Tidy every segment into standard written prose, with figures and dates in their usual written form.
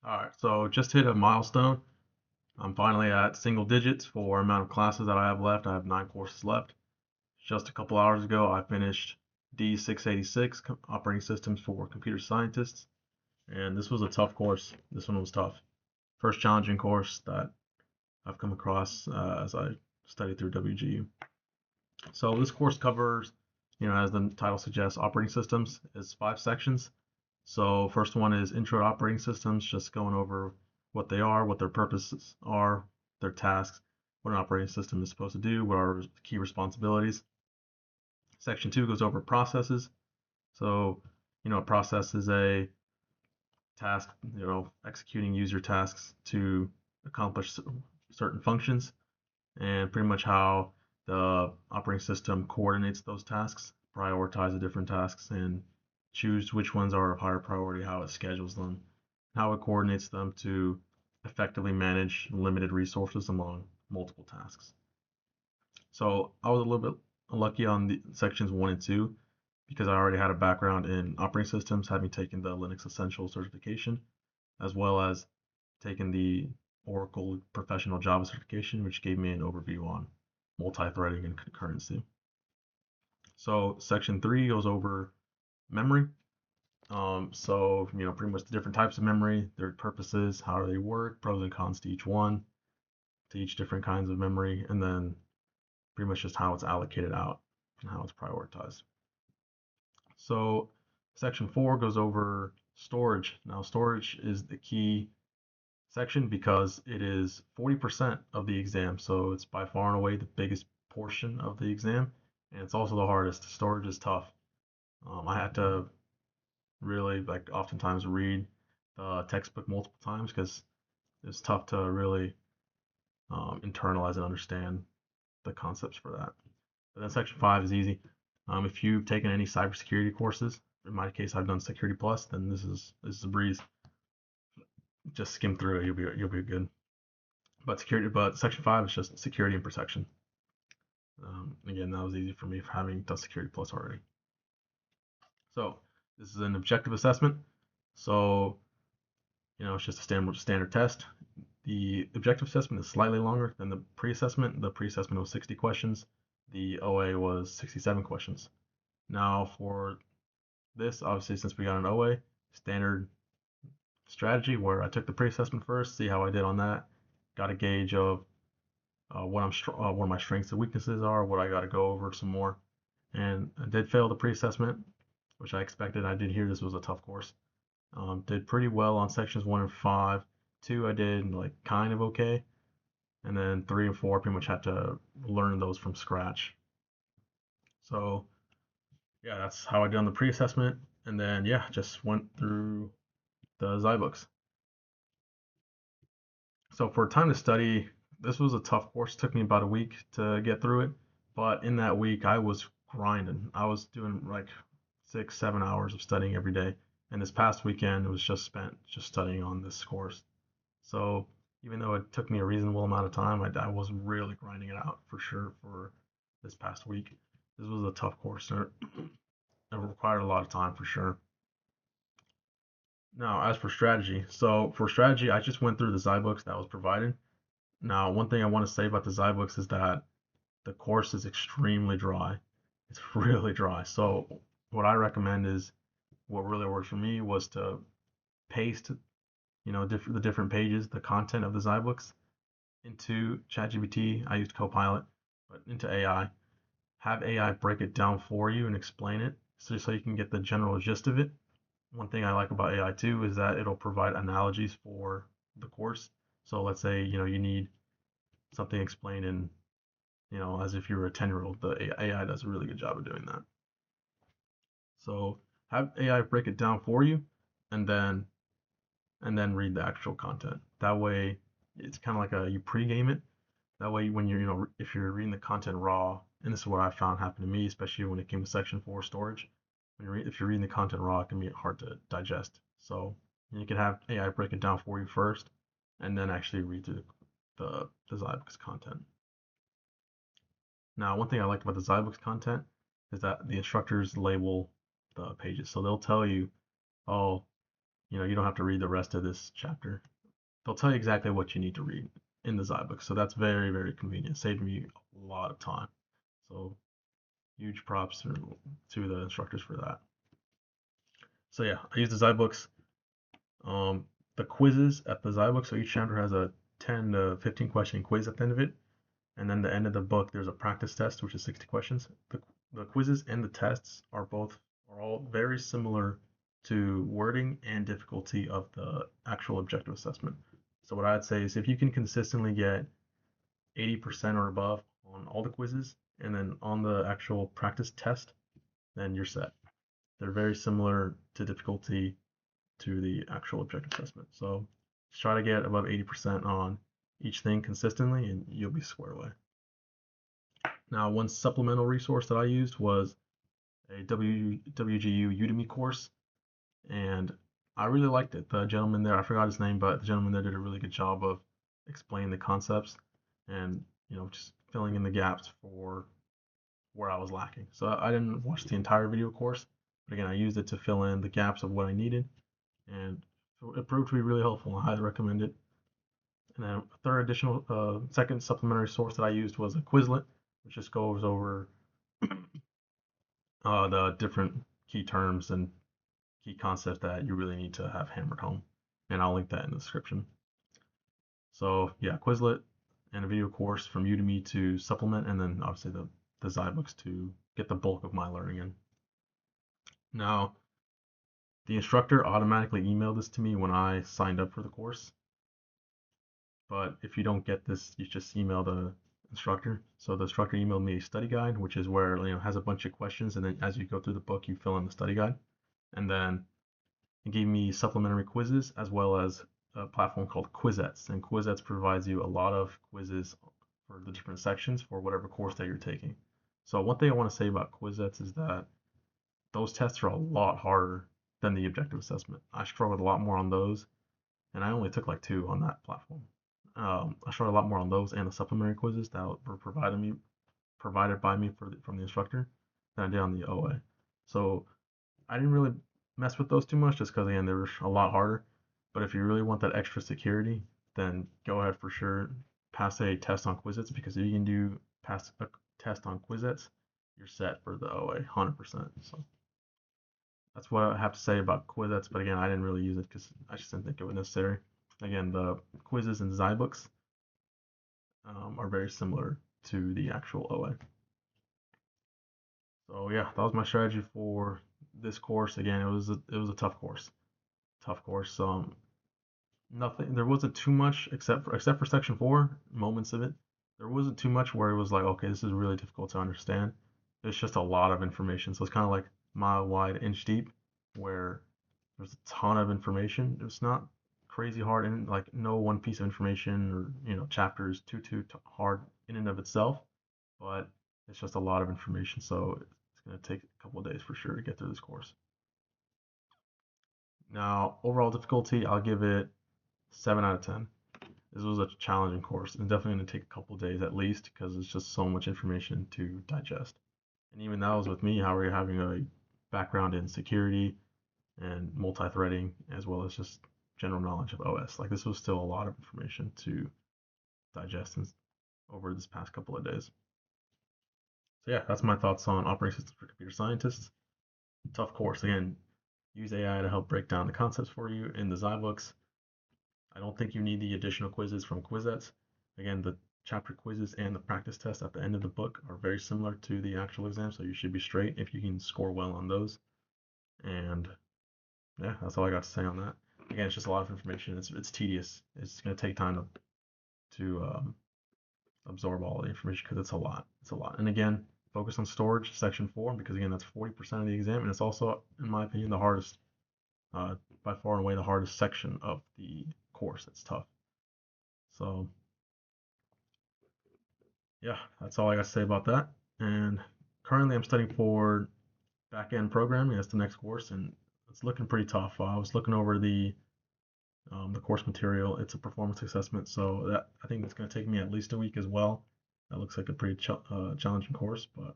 All right, so just hit a milestone. I'm finally at single digits for amount of classes that I have left. I have 9 courses left. Just a couple hours ago, I finished D686 Operating Systems for Computer Scientists, and this was a tough course. This one was tough. First challenging course that I've come across as I studied through WGU. So this course covers, as the title suggests, operating systems. It's 5 sections. So first one is Intro to Operating Systems, just going over what they are, what their purposes are, their tasks, what an operating system is supposed to do, what are key responsibilities. Section 2 goes over processes. So, a process is a task, executing user tasks to accomplish certain functions, and pretty much how the operating system coordinates those tasks, prioritize the different tasks, and choose which ones are of higher priority, how it schedules them, how it coordinates them to effectively manage limited resources among multiple tasks. So I was a little bit lucky on the sections 1 and 2 because I already had a background in operating systems, having taken the Linux Essential certification, as well as taken the Oracle Professional Java certification, which gave me an overview on multi-threading and concurrency. So section 3 goes over memory. Pretty much the different types of memory, their purposes, how they work, pros and cons to each one, to each different kinds of memory, and then pretty much just how it's allocated out and how it's prioritized. So section 4 goes over storage. Now storage is the key section because it is 40% of the exam. So it's by far and away the biggest portion of the exam. And it's also the hardest. Storage is tough. I had to really, oftentimes read the textbook multiple times because it's tough to really internalize and understand the concepts for that. But then section 5 is easy. If you've taken any cybersecurity courses, in my case, I've done Security Plus, then this is a breeze. Just skim through it, you'll be good. But section 5 is just security and protection. Again, that was easy for me for having done Security Plus already. So this is an objective assessment. So it's just a standard test. The objective assessment is slightly longer than the pre-assessment. The pre-assessment was 60 questions. The OA was 67 questions. Now for this, obviously, since we got an OA, standard strategy where I took the pre-assessment first, see how I did on that, got a gauge of what my strengths and weaknesses are, what I got to go over some more, and I did fail the pre-assessment, which I expected. I did hear this was a tough course. Did pretty well on sections 1 and 5. 2, I did like kind of okay, and then 3 and 4 pretty much had to learn those from scratch. So yeah, that's how I did on the pre-assessment, and then yeah, just went through the Zybooks. So for time to study, this was a tough course. It took me about a week to get through it, but in that week I was grinding. I was doing like 6, 7 hours of studying every day, and this past weekend it was just spent just studying on this course. So even though it took me a reasonable amount of time, I was really grinding it out for sure for this past week. This was a tough course. It required a lot of time for sure. Now, as for strategy, so for strategy, I just went through the Zybooks that was provided. Now, one thing I want to say about the Zybooks is that the course is extremely dry. It's really dry. So what I recommend is what really worked for me was to paste, the different pages, the content of the Zybooks into ChatGPT. I used Copilot, but into AI. Have AI break it down for you and explain it so you can get the general gist of it. One thing I like about AI too is that it'll provide analogies for the course. So let's say, you need something explained in, as if you were a 10-year-old. The AI does a really good job of doing that. So have AI break it down for you and then read the actual content. That way it's kind of like you pre-game it. That way when if you're reading the content raw, and this is what I found happened to me, especially when it came to section 4 storage, if you're reading the content raw, it can be hard to digest. So you can have AI break it down for you first, and then actually read through the Zybooks content. Now, one thing I like about the Zybooks content is that the instructors label the pages. So they'll tell you, oh, you don't have to read the rest of this chapter. They'll tell you exactly what you need to read in the zybook. So that's very, very convenient. Saved me a lot of time. So huge props to the instructors for that. So yeah, I use the zybooks. The quizzes at the zybook. So each chapter has a 10 to 15 question quiz at the end of it. And then the end of the book, there's a practice test, which is 60 questions. The quizzes and the tests are all very similar to wording and difficulty of the actual objective assessment. So what I'd say is if you can consistently get 80% or above on all the quizzes and then on the actual practice test, then you're set. They're very similar to difficulty to the actual objective assessment. So just try to get above 80% on each thing consistently and you'll be squared away. Now, one supplemental resource that I used was a WGU Udemy course, and I really liked it. The gentleman there, I forgot his name, but the gentleman there did a really good job of explaining the concepts and just filling in the gaps for where I was lacking. So I didn't watch the entire video course, but again, I used it to fill in the gaps of what I needed, and it proved to be really helpful. I highly recommend it. And then a second supplementary source that I used was a Quizlet, which just goes over the different key terms and key concepts that you really need to have hammered home. And I'll link that in the description. So yeah, Quizlet and a video course from Udemy to supplement, and then obviously the zybooks to get the bulk of my learning in. Now, the instructor automatically emailed this to me when I signed up for the course. But if you don't get this, you just email the instructor. So the instructor emailed me a study guide, which is where has a bunch of questions, and then as you go through the book, you fill in the study guide. And then it gave me supplementary quizzes as well as a platform called Quizlets. And Quizlets provides you a lot of quizzes for the different sections for whatever course that you're taking. So one thing I want to say about Quizlets is that those tests are a lot harder than the objective assessment. I struggled a lot more on those, and I only took like 2 on that platform. I struggled a lot more on those and the supplementary quizzes that were provided by me from the instructor than I did on the OA. So I didn't really mess with those too much just because again they were a lot harder. But if you really want that extra security, then go ahead for sure, pass a test on Quizlets, because if you can pass a test on Quizlets, you're set for the OA 100%. So that's what I have to say about Quizlets. But again, I didn't really use it because I just didn't think it was necessary. Again, the quizzes and zybooks are very similar to the actual OA. So yeah, that was my strategy for this course. Again, it was a tough course. Tough course. Nothing. There wasn't too much except for section 4, moments of it. There wasn't too much where it was like, okay, this is really difficult to understand. It's just a lot of information. So it's kind of like mile wide, inch deep, where there's a ton of information. It's not crazy hard, and like no one piece of information or chapter is too hard in and of itself, but it's just a lot of information. So it's going to take a couple of days for sure to get through this course. Now, overall difficulty, I'll give it 7 out of 10. This was a challenging course, and definitely going to take a couple of days at least because it's just so much information to digest. And even that was with me, how we're having a background in security and multi-threading, as well as just general knowledge of OS. Like this was still a lot of information to digest over this past couple of days. So yeah, that's my thoughts on operating systems for computer scientists. Tough course. Again, use AI to help break down the concepts for you in the zybooks. I don't think you need the additional quizzes from Quizlets. Again, the chapter quizzes and the practice test at the end of the book are very similar to the actual exam, so you should be straight if you can score well on those. And yeah, that's all I got to say on that. Again, it's just a lot of information. It's tedious. It's going to take time to absorb all the information because it's a lot. It's a lot. And again, focus on storage, section 4, because again, that's 40% of the exam, and it's also, in my opinion, the hardest, by far and away, the hardest section of the course. It's tough. So yeah, that's all I got to say about that. And currently, I'm studying for back-end programming. That's the next course, and it's looking pretty tough. I was looking over the course material. It's a performance assessment, so that I think it's going to take me at least a week as well. That looks like a pretty challenging course, but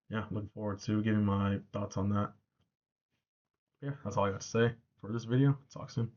yeah, looking forward to giving my thoughts on that. Yeah, that's all I got to say. for this video. Talk soon.